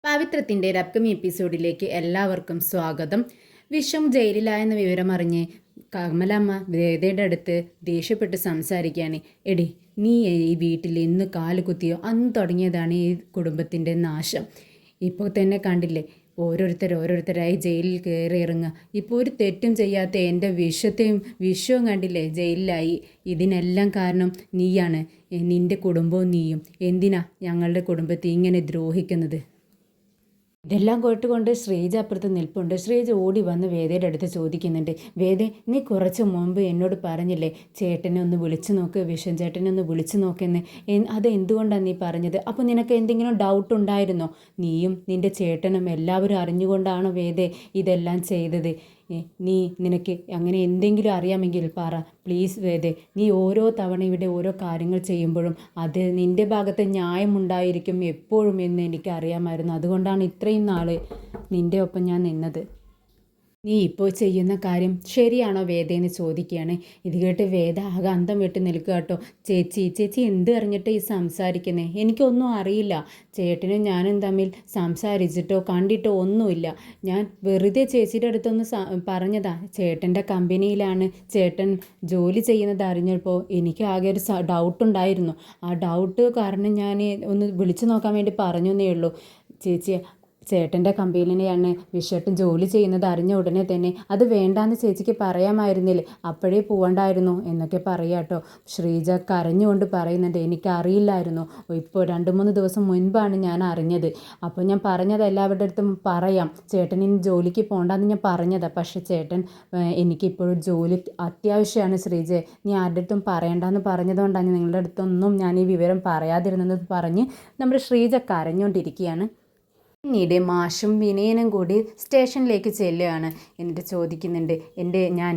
പവിത്രത്തിൻ്റെ ഒരു അപ്കമിങ് എപ്പിസോഡിലേക്ക് എല്ലാവർക്കും സ്വാഗതം. വിശ്വം ജയിലിലായെന്ന വിവരം അറിഞ്ഞ് കമലമ്മ വേദയുടെ അടുത്ത് ദേഷ്യപ്പെട്ട് സംസാരിക്കുകയാണ്. എടി, നീ ഈ വീട്ടിൽ എന്ന് കാല് കുത്തിയോ അന്ന് തുടങ്ങിയതാണ് ഈ കുടുംബത്തിൻ്റെ നാശം. ഇപ്പോൾ തന്നെ കണ്ടില്ലേ, ഓരോരുത്തരായി ജയിലിൽ കയറി ഇറങ്ങുക. ഇപ്പോൾ ഒരു തെറ്റും ചെയ്യാത്ത എൻ്റെ വിശ്വവും കണ്ടില്ലേ ജയിലിലായി. ഇതിനെല്ലാം കാരണം നീയാണ്, നിൻ്റെ കുടുംബവും നീയും. എന്തിനാ ഞങ്ങളുടെ കുടുംബത്തെ ഇങ്ങനെ ദ്രോഹിക്കുന്നത്? ഇതെല്ലാം കേട്ടുകൊണ്ട് ശ്രീജ അപ്പുറത്ത് നിൽപ്പുണ്ട്. ശ്രീജ ഓടി വന്ന് വേദയുടെ അടുത്ത് ചോദിക്കുന്നുണ്ട്. വേദേ, നീ കുറച്ച് മുമ്പ് എന്നോട് പറഞ്ഞില്ലേ ചേട്ടനെ ഒന്ന് വിളിച്ചു നോക്ക്, വിശ്വൻ ചേട്ടനെ ഒന്ന് വിളിച്ചു നോക്കെന്ന്. അത് എന്തുകൊണ്ടാണ് നീ പറഞ്ഞത്? അപ്പോൾ നിനക്ക് എന്തെങ്കിലും ഡൗട്ട് ഉണ്ടായിരുന്നോ? നീയും നിൻ്റെ ചേട്ടനും എല്ലാവരും അറിഞ്ഞുകൊണ്ടാണോ വേദേ ഇതെല്ലാം ചെയ്തത്? നിനക്ക് അങ്ങനെ എന്തെങ്കിലും അറിയാമെങ്കിൽ പറ പ്ലീസ് വേദേ. നീ ഓരോ തവണ ഇവിടെ ഓരോ കാര്യങ്ങൾ ചെയ്യുമ്പോഴും അത് നിൻ്റെ ഭാഗത്ത് ന്യായമുണ്ടായിരിക്കും എപ്പോഴും എന്ന് എനിക്ക് അറിയാമായിരുന്നു. അതുകൊണ്ടാണ് ഇത്രയും നാൾ നിൻ്റെ ഒപ്പം ഞാൻ നിന്നത്. നീ ഇപ്പോൾ ചെയ്യുന്ന കാര്യം ശരിയാണോ വേദയെന്ന് ചോദിക്കുകയാണ്. ഇത് കേട്ട് വേദ ആകെ അന്തം വിട്ട് നിൽക്കുക കേട്ടോ. ചേച്ചി എന്ത് അറിഞ്ഞിട്ട് ഈ സംസാരിക്കുന്നത്? എനിക്കൊന്നും അറിയില്ല. ചേട്ടനും ഞാനും തമ്മിൽ സംസാരിച്ചിട്ടോ കണ്ടിട്ടോ ഒന്നുമില്ല. ഞാൻ വെറുതെ ചേച്ചിയുടെ അടുത്തൊന്ന് പറഞ്ഞതാ. ചേട്ടൻ്റെ കമ്പനിയിലാണ് ചേട്ടൻ ജോലി ചെയ്യുന്നത് അറിഞ്ഞപ്പോൾ എനിക്ക് ആകെ ഒരു ഡൗട്ടുണ്ടായിരുന്നു. ആ ഡൗട്ട് കാരണം ഞാൻ ഒന്ന് വിളിച്ചു നോക്കാൻ വേണ്ടി പറഞ്ഞു എന്നേ ഉള്ളൂ. ചേട്ടൻ്റെ കമ്പനിയിലാണ് വിശ്വട്ടൻ ജോലി ചെയ്യുന്നത് അറിഞ്ഞ ഉടനെ തന്നെ അത് വേണ്ടാന്ന് ചേച്ചിക്ക് പറയാമായിരുന്നില്ലേ, അപ്പോഴേ പോകണ്ടായിരുന്നു എന്നൊക്കെ പറയാട്ടോ. ശ്രീജ കരഞ്ഞുകൊണ്ട് പറയുന്നുണ്ട്, എനിക്കറിയില്ലായിരുന്നു. ഇപ്പോൾ 2-3 ദിവസം മുൻപാണ് ഞാൻ അറിഞ്ഞത്. അപ്പോൾ ഞാൻ പറഞ്ഞത് എല്ലാവരുടെ അടുത്തും പറയാം, ചേട്ടൻ ഇനി ജോലിക്ക് പോകണ്ടെന്ന് ഞാൻ പറഞ്ഞതാണ്. പക്ഷേ ചേട്ടൻ എനിക്കിപ്പോഴും ജോലി അത്യാവശ്യമാണ് ശ്രീജ, നീ ആരുടെ അടുത്തും പറയണ്ടെന്ന് പറഞ്ഞതുകൊണ്ടാണ് നിങ്ങളുടെ അടുത്തൊന്നും ഞാൻ ഈ വിവരം പറയാതിരുന്നതെന്ന് പറഞ്ഞ് നമ്മുടെ ശ്രീജ കരഞ്ഞുകൊണ്ടിരിക്കുകയാണ്. പിന്നീട് മാഷും വിനയനും കൂടി സ്റ്റേഷനിലേക്ക് ചെല്ലുകയാണ്. എന്നിട്ട് ചോദിക്കുന്നുണ്ട്, ഞാൻ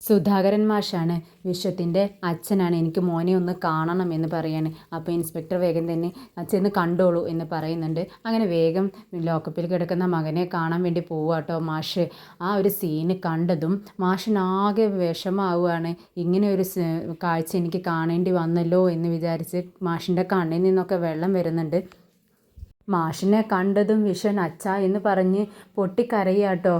സുധാകരൻ മാഷാണ്, വിശ്വത്തിൻ്റെ അച്ഛനാണ്, എനിക്ക് മോനെ ഒന്ന് കാണണം എന്ന് പറയാണ്. അപ്പോൾ ഇൻസ്പെക്ടർ വേഗം തന്നെ ചെന്ന് കണ്ടോളൂ എന്ന് പറയുന്നുണ്ട്. അങ്ങനെ വേഗം ലോക്കപ്പിൽ കിടക്കുന്ന മകനെ കാണാൻ വേണ്ടി പോവാട്ടോ മാഷ്. ആ ഒരു സീന് കണ്ടതും മാഷിനാകെ വിഷമാവുകയാണ്. ഇങ്ങനെ ഒരു കാഴ്ച എനിക്ക് കാണേണ്ടി വന്നല്ലോ എന്ന് വിചാരിച്ച് മാഷിൻ്റെ കണ്ണിൽ നിന്നൊക്കെ വെള്ളം വരുന്നുണ്ട്. മാഷിനെ കണ്ടതും വിശ്വൻ അച്ഛ എന്ന് പറഞ്ഞ് പൊട്ടിക്കരയാട്ടോ.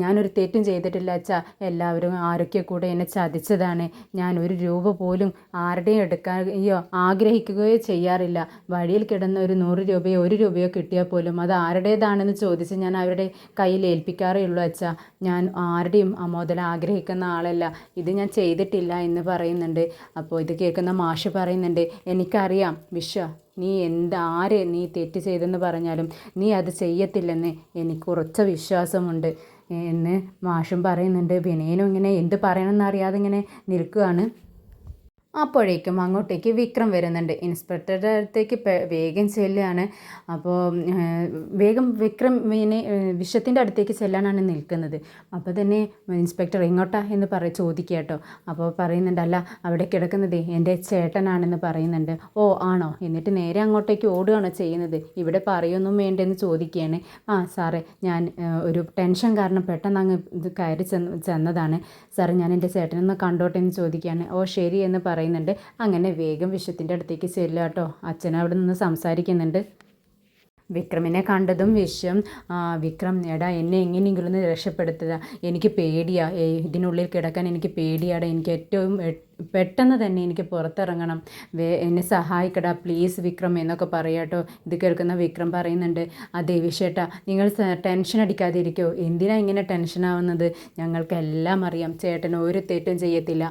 ഞാനൊരു തെറ്റും ചെയ്തിട്ടില്ല അച്ഛ, എല്ലാവരും ആരൊക്കെ കൂടെ എന്നെ ചതിച്ചതാണ്. ഞാൻ ഒരു രൂപ പോലും ആരുടെയും എടുക്കുകയോ ആഗ്രഹിക്കുകയോ ചെയ്യാറില്ല. വഴിയിൽ കിടന്ന ഒരു 100 രൂപയോ 1 രൂപയോ കിട്ടിയാൽ പോലും അത് ആരുടേതാണെന്ന് ചോദിച്ച് ഞാൻ അവരുടെ കയ്യിൽ ഏൽപ്പിക്കാറേ ഉള്ളൂ അച്ഛ. ഞാൻ ആരുടെയും മുതൽ ആഗ്രഹിക്കുന്ന ആളല്ല, ഇത് ഞാൻ ചെയ്തിട്ടില്ല എന്ന് പറയുന്നുണ്ട്. അപ്പോൾ ഇത് കേൾക്കുന്ന മാഷ് പറയുന്നുണ്ട്, എനിക്കറിയാം വിശ്വ, നീ നീ തെറ്റ് ചെയ്തെന്ന് പറഞ്ഞാലും നീ അത് ചെയ്യത്തില്ലെന്ന് എനിക്ക് ഉറച്ച വിശ്വാസമുണ്ട് എന്ന് മാഷും പറയുന്നുണ്ട്. വിനയനും ഇങ്ങനെ എന്ത് പറയണമെന്ന് അറിയാതെ ഇങ്ങനെ നിൽക്കുകയാണ്. അപ്പോഴേക്കും അങ്ങോട്ടേക്ക് വിക്രം വരുന്നുണ്ട്. ഇൻസ്പെക്ടറുടെ അടുത്തേക്ക് വേഗം ചെല്ലുകയാണ്. അപ്പോൾ വേഗം വിക്രം വിശ്വത്തിൻ്റെ അടുത്തേക്ക് ചെല്ലാനാണ് നിൽക്കുന്നത്. അപ്പോൾ തന്നെ ഇൻസ്പെക്ടർ എങ്ങോട്ടാ എന്ന് ചോദിക്കുക കേട്ടോ. അപ്പോൾ പറയുന്നുണ്ട്, അല്ല അവിടെ കിടക്കുന്നത് എൻ്റെ ചേട്ടനാണെന്ന് പറയുന്നുണ്ട്. ഓ ആണോ? എന്നിട്ട് നേരെ അങ്ങോട്ടേക്ക് ഓടുകയാണോ ചെയ്യുന്നത്? ഇവിടെ പറയൊന്നും വേണ്ടെന്ന് ചോദിക്കുകയാണ്. സാറേ, ഞാൻ ഒരു ടെൻഷൻ കാരണം പെട്ടെന്ന് അങ്ങ് ഇത് കയറി ചെന്നതാണ് സാറേ, ഞാൻ എൻ്റെ ചേട്ടനൊന്ന് കണ്ടോട്ടെ എന്ന് ചോദിക്കുകയാണ്. ഓ ശരി എന്ന് പറയുന്നുണ്ട്. അങ്ങനെ വേഗം വിശ്വത്തിൻ്റെ അടുത്തേക്ക് ചെല്ലുക കേട്ടോ. അച്ഛൻ അവിടെ നിന്ന് സംസാരിക്കുന്നുണ്ട്. വിക്രമിനെ കണ്ടതും വിക്രം എടാ, എന്നെ എങ്ങനെയെങ്കിലും ഒന്ന് രക്ഷപ്പെടുത്തുക, എനിക്ക് പേടിയാ, ഇതിനുള്ളിൽ കിടക്കാൻ എനിക്ക് പേടിയാടാ, എനിക്ക് ഏറ്റവും പെട്ടെന്ന് തന്നെ എനിക്ക് പുറത്തിറങ്ങണം, എന്നെ സഹായിക്കടാ പ്ലീസ് വിക്രം എന്നൊക്കെ പറയാട്ടോ. ഇത് കേൾക്കുന്ന വിക്രം പറയുന്നുണ്ട്, അതെ വിശ്വേട്ടാ, നിങ്ങൾ ടെൻഷൻ അടിക്കാതിരിക്കോ, എന്തിനാ ഇങ്ങനെ ടെൻഷനാവുന്നത്? ഞങ്ങൾക്കെല്ലാം അറിയാം ചേട്ടൻ ഒരു തെറ്റും ചെയ്യത്തില്ല.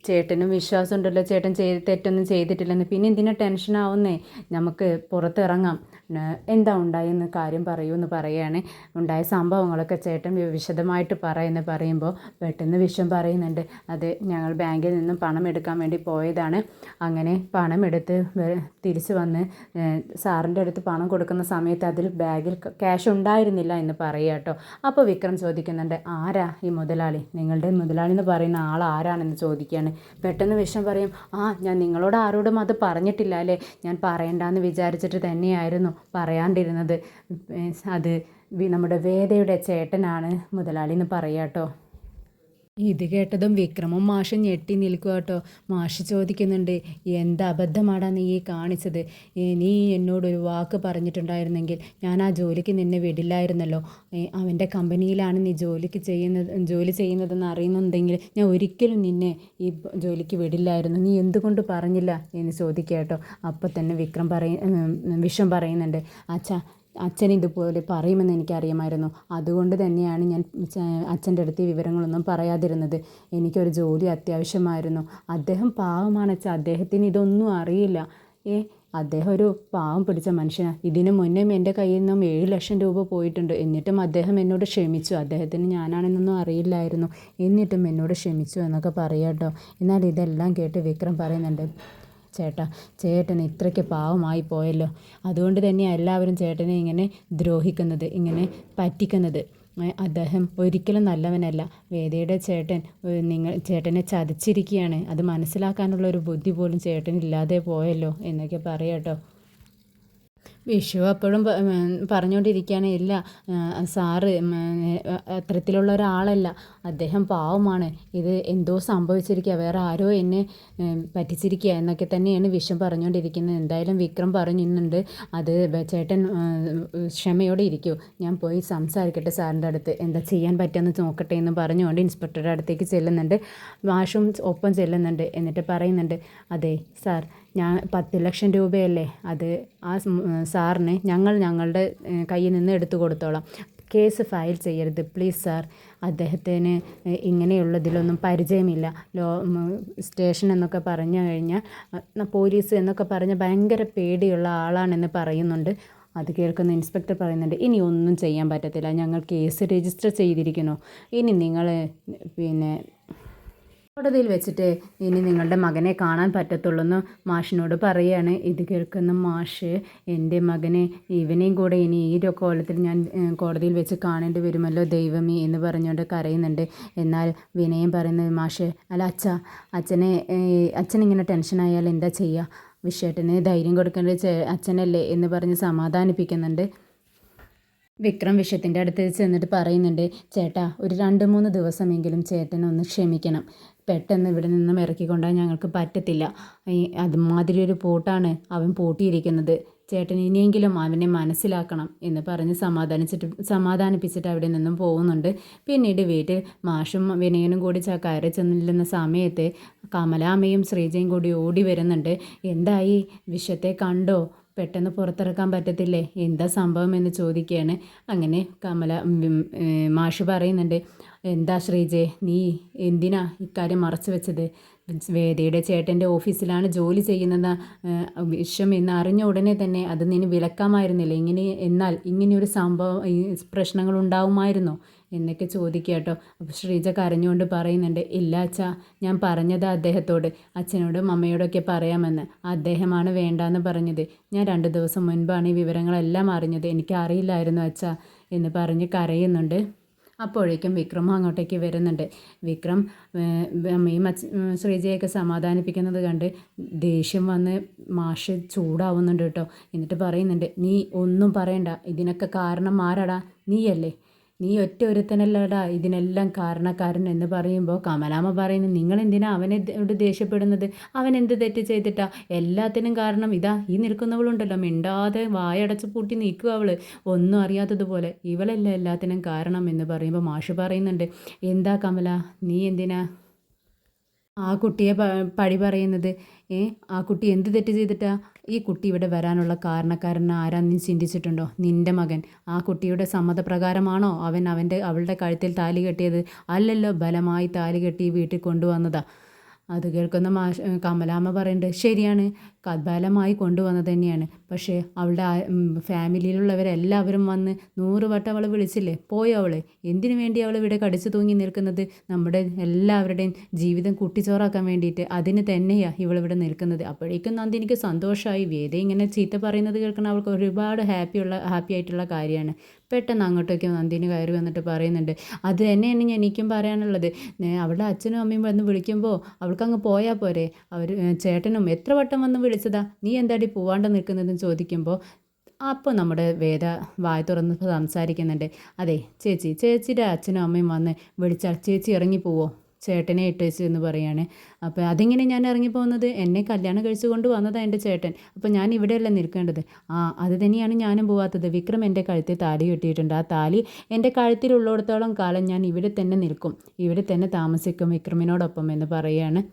ചേട്ടനും വിശ്വാസമുണ്ടല്ലോ ചേട്ടൻ തെറ്റൊന്നും ചെയ്തിട്ടില്ലെന്ന്, പിന്നെ എന്തിനാ ടെൻഷനാവുന്നേ? നമുക്ക് പുറത്തിറങ്ങാം, എന്താ ഉണ്ടായെന്ന് കാര്യം പറയൂ എന്ന് പറയുകയാണ്. ഉണ്ടായ സംഭവങ്ങളൊക്കെ ചേട്ടൻ വിശദമായിട്ട് പറയുമ്പോൾ പെട്ടെന്ന് വിശ്വം പറയുന്നുണ്ട്, അത് ഞങ്ങൾ ബാങ്കിൽ നിന്നും പണം എടുക്കാൻ വേണ്ടി പോയതാണ്. അങ്ങനെ പണം എടുത്ത് തിരിച്ച് വന്ന് സാറിൻ്റെ അടുത്ത് പണം കൊടുക്കുന്ന സമയത്ത് അതിൽ ബാഗിൽ ക്യാഷ് ഉണ്ടായിരുന്നില്ല എന്ന് പറയുക കേട്ടോ. അപ്പോൾ വിക്രം ചോദിക്കുന്നുണ്ട്, ആരാ ഈ മുതലാളി? നിങ്ങളുടെ മുതലാളി എന്ന് പറയുന്ന ആൾ ആരാണെന്ന് ചോദിക്കുകയാണ്. പെട്ടെന്ന് വിശ്വം പറയും, ഞാൻ നിങ്ങളോട് ആരോടും അത് പറഞ്ഞിട്ടില്ല അല്ലേ, ഞാൻ പറയണ്ടെന്ന് വിചാരിച്ചിട്ട് തന്നെയായിരുന്നു പറയാണ്ടിരുന്നത്. അത് നമ്മുടെ വേദയുടെ ചേട്ടനാണ് മുതലാളി എന്ന് പറയാട്ടോ. ഇത് കേട്ടതും വിക്രമും മാഷും ഞെട്ടി നിൽക്കുക കേട്ടോ. മാഷ് ചോദിക്കുന്നുണ്ട്, എന്ത് അബദ്ധമാടാ നീ ഈ കാണിച്ചത്? നീ എന്നോടൊരു വാക്ക് പറഞ്ഞിട്ടുണ്ടായിരുന്നെങ്കിൽ ഞാൻ ആ ജോലിക്ക് നിന്നെ വിടില്ലായിരുന്നല്ലോ. അവൻ്റെ കമ്പനിയിലാണ് നീ ജോലി ചെയ്യുന്നതെന്ന് അറിയുന്നുണ്ടെങ്കിൽ ഞാൻ ഒരിക്കലും നിന്നെ ഈ ജോലിക്ക് വിടില്ലായിരുന്നു. നീ എന്തുകൊണ്ട് പറഞ്ഞില്ല എന്ന് ചോദിക്കുക കേട്ടോ. അപ്പോൾ തന്നെ വിശ്വം പറയുന്നുണ്ട്, അച്ഛൻ ഇതുപോലെ പറയുമെന്ന് എനിക്കറിയാമായിരുന്നു. അതുകൊണ്ട് തന്നെയാണ് ഞാൻ അച്ഛൻ്റെ അടുത്ത് ഈ വിവരങ്ങളൊന്നും പറയാതിരുന്നത്. എനിക്കൊരു ജോലി അത്യാവശ്യമായിരുന്നു. അദ്ദേഹം പാവമാണ് അച്ഛാ, അദ്ദേഹത്തിന് ഇതൊന്നും അറിയില്ല. അദ്ദേഹം ഒരു പാവം പിടിച്ച മനുഷ്യനാണ്. ഇതിനു മുന്നേ എൻ്റെ കയ്യിൽ നിന്നും 7 ലക്ഷം രൂപ പോയിട്ടുണ്ട്. എന്നിട്ടും അദ്ദേഹം എന്നോട് ക്ഷമിച്ചു. അദ്ദേഹത്തിന് ഞാനാണെന്നൊന്നും അറിയില്ലായിരുന്നു. എന്നിട്ടും എന്നോട് ക്ഷമിച്ചു എന്നൊക്കെ പറയാം കേട്ടോ. എന്നാൽ ഇതെല്ലാം കേട്ട് വിക്രം പറയുന്നുണ്ട്, ചേട്ടൻ ഇത്രയ്ക്ക് പാവമായി പോയല്ലോ. അതുകൊണ്ട് തന്നെയാണ് എല്ലാവരും ചേട്ടനെ ഇങ്ങനെ ദ്രോഹിക്കുന്നത്, ഇങ്ങനെ പറ്റിക്കുന്നത്. അദ്ദേഹം ഒരിക്കലും നല്ലവനല്ല. വേദയുടെ ചേട്ടനെ ചതിച്ചിരിക്കുകയാണ്. അത് മനസ്സിലാക്കാനുള്ള ഒരു ബുദ്ധി പോലും ചേട്ടനില്ലാതെ പോയല്ലോ എന്നൊക്കെ പറയാട്ടോ. വിഷു അപ്പോഴും പറഞ്ഞുകൊണ്ടിരിക്കുകയാണ്, ഇല്ല സാറ് അത്തരത്തിലുള്ള ഒരാളല്ല, അദ്ദേഹം പാവമാണ്, ഇത് എന്തോ സംഭവിച്ചിരിക്കുക, വേറെ ആരോ എന്നെ പറ്റിച്ചിരിക്കുക എന്നൊക്കെ തന്നെയാണ് വിഷം പറഞ്ഞുകൊണ്ടിരിക്കുന്നത്. എന്തായാലും വിക്രം പറയുന്നുണ്ട്, അത് ചേട്ടൻ ക്ഷമയോടെ ഇരിക്കൂ, ഞാൻ പോയി സംസാരിക്കട്ടെ സാറിൻ്റെ അടുത്ത്, എന്താ ചെയ്യാൻ പറ്റുമെന്ന് നോക്കട്ടെ എന്ന് പറഞ്ഞുകൊണ്ട് ഇൻസ്പെക്ടറുടെ അടുത്തേക്ക് ചെല്ലുന്നുണ്ട്. മാഷും ഒപ്പം ചെല്ലുന്നുണ്ട്. എന്നിട്ട് പറയുന്നുണ്ട്, അതെ സാർ, ഞാൻ 10 ലക്ഷം രൂപയല്ലേ അത് ആ സാറിന് ഞങ്ങളുടെ കയ്യിൽ നിന്ന് എടുത്തു കൊടുത്തോളാം. കേസ് ഫയൽ ചെയ്യരുത് പ്ലീസ് സാർ. അദ്ദേഹത്തിന് ഇങ്ങനെയുള്ളതിലൊന്നും പരിചയമില്ല. സ്റ്റേഷൻ എന്നൊക്കെ പറഞ്ഞു കഴിഞ്ഞാൽ പോലീസ് എന്നൊക്കെ പറഞ്ഞ് ഭയങ്കര പേടിയുള്ള ആളാണെന്ന് പറയുന്നുണ്ട്. അത് കേൾക്കുന്ന ഇൻസ്പെക്ടർ പറയുന്നുണ്ട്, ഇനി ഒന്നും ചെയ്യാൻ പറ്റത്തില്ല, ഞങ്ങൾ കേസ് രജിസ്റ്റർ ചെയ്തിരിക്കുന്നു. ഇനി നിങ്ങൾ കോടതിയിൽ വെച്ചിട്ട് ഇനി നിങ്ങളുടെ മകനെ കാണാൻ പറ്റത്തുള്ളൂ മാഷിനോട് പറയുകയാണ്. ഇത് കേൾക്കുന്ന മാഷ്, എൻ്റെ മകനെ ഇവനെയും കൂടെ ഇനി ഈ ഒരു കോലത്തിൽ ഞാൻ കോടതിയിൽ വെച്ച് കാണേണ്ടി വരുമല്ലോ ദൈവമേ എന്ന് പറഞ്ഞുകൊണ്ട് കരയുന്നുണ്ട്. എന്നാൽ വിനയം പറയുന്നത്, മാഷ് അല്ല അച്ഛനിങ്ങനെ ടെൻഷനായാൽ എന്താ ചെയ്യുക? വിശ്വേട്ടന് ധൈര്യം കൊടുക്കേണ്ടത് അച്ഛനല്ലേ എന്ന് പറഞ്ഞ് സമാധാനിപ്പിക്കുന്നുണ്ട്. വിക്രം വിശ്വത്തിൻ്റെ അടുത്ത് ചെന്നിട്ട് പറയുന്നുണ്ട്, ചേട്ടാ ഒരു 2-3 ദിവസമെങ്കിലും ചേട്ടനൊന്ന് ക്ഷമിക്കണം. പെട്ടെന്ന് ഇവിടെ നിന്നും ഇറക്കിക്കൊണ്ടാൽ ഞങ്ങൾക്ക് പറ്റത്തില്ല. അതുമാതിരി ഒരു പൂട്ടാണ് അവൻ പൂട്ടിയിരിക്കുന്നത്. ചേട്ടൻ ഇനിയെങ്കിലും അവനെ മനസ്സിലാക്കണം എന്ന് പറഞ്ഞ് സമാധാനിപ്പിച്ചിട്ട് അവിടെ നിന്നും പോകുന്നുണ്ട്. പിന്നീട് വീട്ടിൽ മാഷും വിനയനും കൂടി കയറി ചെന്നിരുന്ന സമയത്ത് കമലാമ്മയും ശ്രീജയും കൂടി ഓടി വരുന്നുണ്ട്. എന്തായി, വിശ്വത്തെ കണ്ടോ? പെട്ടെന്ന് പുറത്തിറക്കാൻ പറ്റത്തില്ലേ? എന്താ സംഭവം എന്ന് ചോദിക്കുകയാണ്. അങ്ങനെ മാഷ് പറയുന്നുണ്ട്, എന്താ ശ്രീജെ, നീ എന്തിനാ ഇക്കാര്യം മറച്ചു വെച്ചത്? വേദയുടെ ചേട്ടൻ്റെ ഓഫീസിലാണ് ജോലി ചെയ്യുന്നത് വിശ്വം എന്ന് അറിഞ്ഞ ഉടനെ തന്നെ അത് നീ വിലക്കാമായിരുന്നില്ല. എന്നാൽ ഇങ്ങനെയൊരു സംഭവം പ്രശ്നങ്ങൾ ഉണ്ടാവുമായിരുന്നോ എന്നൊക്കെ ചോദിക്കുക കേട്ടോ. അപ്പോൾ ശ്രീജ കരഞ്ഞുകൊണ്ട് പറയുന്നുണ്ട്, ഇല്ല അച്ഛാ, ഞാൻ പറഞ്ഞത് അദ്ദേഹത്തോട്, അച്ഛനോടും അമ്മയോടൊക്കെ പറയാമെന്ന്. അദ്ദേഹമാണ് വേണ്ടാന്ന് പറഞ്ഞത്. ഞാൻ 2 ദിവസം മുൻപാണ് ഈ വിവരങ്ങളെല്ലാം അറിഞ്ഞത്. എനിക്ക് അറിയില്ലായിരുന്നു അച്ഛാ എന്ന് പറഞ്ഞ് കരയുന്നുണ്ട്. അപ്പോഴേക്കും വിക്രം അങ്ങോട്ടേക്ക് വരുന്നുണ്ട്. വിക്രം അമ്മയും ശ്രീജയൊക്കെ സമാധാനിപ്പിക്കുന്നത് കണ്ട് ദേഷ്യം വന്ന് മാഷ് ചൂടാവുന്നുണ്ട് കേട്ടോ. എന്നിട്ട് പറയുന്നുണ്ട്, നീ ഒന്നും പറയണ്ട, ഇതിനൊക്കെ കാരണം ആരാടാ? നീയല്ലേ? നീ ഒറ്റ ഒരുത്തനല്ലടാ ഇതിനെല്ലാം കാരണക്കാരൻ എന്ന് പറയുമ്പോൾ കമലാമ്മ പറയുന്നു, നിങ്ങളെന്തിനാ അവനോട് ദേഷ്യപ്പെടുന്നത്? അവൻ എന്ത് തെറ്റ് ചെയ്തിട്ടാ? എല്ലാത്തിനും കാരണം ഇതാ ഈ നിൽക്കുന്നവളുണ്ടല്ലോ, മിണ്ടാതെ വായടച്ച് പൂട്ടി നിൽക്കുക അവൾ, ഒന്നും അറിയാത്തതുപോലെ. ഇവളല്ല എല്ലാത്തിനും കാരണം എന്ന് പറയുമ്പോൾ മാഷ് പറയുന്നുണ്ട്, എന്താ കമല, നീ എന്തിനാ ആ കുട്ടിയെ പഴി പറയുന്നത്? ആ കുട്ടി എന്ത് തെറ്റ് ചെയ്തിട്ടാ? ഈ കുട്ടി ഇവിടെ വരാനുള്ള കാരണക്കാരൻ ആരാന്ന് നീ ചിന്തിച്ചിട്ടുണ്ടോ? നിൻ്റെ മകൻ. ആ കുട്ടിയുടെ സമ്മതപ്രകാരമാണോ അവളുടെ കഴുത്തിൽ താലി കെട്ടിയത്? അല്ലല്ലോ, ബലമായി താലി കെട്ടി വീട്ടിൽ കൊണ്ടുവന്നതാ. അത് കേൾക്കുന്ന കമലാമ്മ പറയുന്നുണ്ട്, ശരിയാണ്, ബലമായി കൊണ്ടുവന്നത് തന്നെയാണ്. പക്ഷേ അവളുടെ ഫാമിലിയിലുള്ളവരെല്ലാവരും വന്ന് 100 വട്ടം അവളെ വിളിച്ചില്ലേ? പോയോ അവൾ? എന്തിനു വേണ്ടി അവൾ ഇവിടെ കടിച്ചു തൂങ്ങി നിൽക്കുന്നത്? നമ്മുടെ എല്ലാവരുടെയും ജീവിതം കുട്ടിച്ചോറാക്കാൻ വേണ്ടിയിട്ട്. അതിന് തന്നെയാണ് ഇവളിവിടെ നിൽക്കുന്നത്. അപ്പോഴേക്കും നന്ദിനിക്ക് സന്തോഷമായി. വേദ ഇങ്ങനെ ചീത്ത പറയുന്നത് കേൾക്കണം അവൾക്ക് ഒരുപാട് ഹാപ്പി ആയിട്ടുള്ള കാര്യമാണ്. പെട്ടെന്ന് അങ്ങോട്ടേക്ക് നന്ദിനി കയറി വന്നിട്ട് പറയുന്നുണ്ട്, അത് തന്നെയാണ് എനിക്കും പറയാനുള്ളത്. അവളുടെ അച്ഛനും അമ്മയും വന്ന് വിളിക്കുമ്പോൾ അവൾക്കങ്ങ് പോയാൽ പോരെ? ചേട്ടനും എത്ര വട്ടം വന്ന് വിളിച്ചതാ, നീ എന്താടി പോവാണ്ട് നിൽക്കുന്നതെന്ന് ചോദിക്കുമ്പോൾ അപ്പോൾ നമ്മുടെ വേദ വായ തുറന്ന് സംസാരിക്കുന്നുണ്ട്. അതെ ചേച്ചിയുടെ അച്ഛനും അമ്മയും വന്ന് വിളിച്ചാൽ ചേച്ചി ഇറങ്ങിപ്പോവോ? ചേട്ടനെ ഇട്ടേച്ച് എന്ന് പറയാണ്. അപ്പോൾ അതിങ്ങനെ ഞാൻ ഇറങ്ങിപ്പോകുന്നത്, എന്നെ കല്യാണം കഴിച്ചു കൊണ്ട് വന്നതാണ് എൻ്റെ ചേട്ടൻ, അപ്പോൾ ഞാൻ ഇവിടെയല്ല നിൽക്കേണ്ടത്. അത് തന്നെയാണ് ഞാനും പോവാത്തത്. വിക്രം എൻ്റെ കഴുത്തിൽ താലി കെട്ടിയിട്ടുണ്ട്. ആ താലി എൻ്റെ കഴുത്തിലുള്ളിടത്തോളം കാലം ഞാൻ ഇവിടെ തന്നെ നിൽക്കും, ഇവിടെ തന്നെ താമസിക്കും വിക്രമിനോടൊപ്പം എന്ന് പറയുകയാണ്.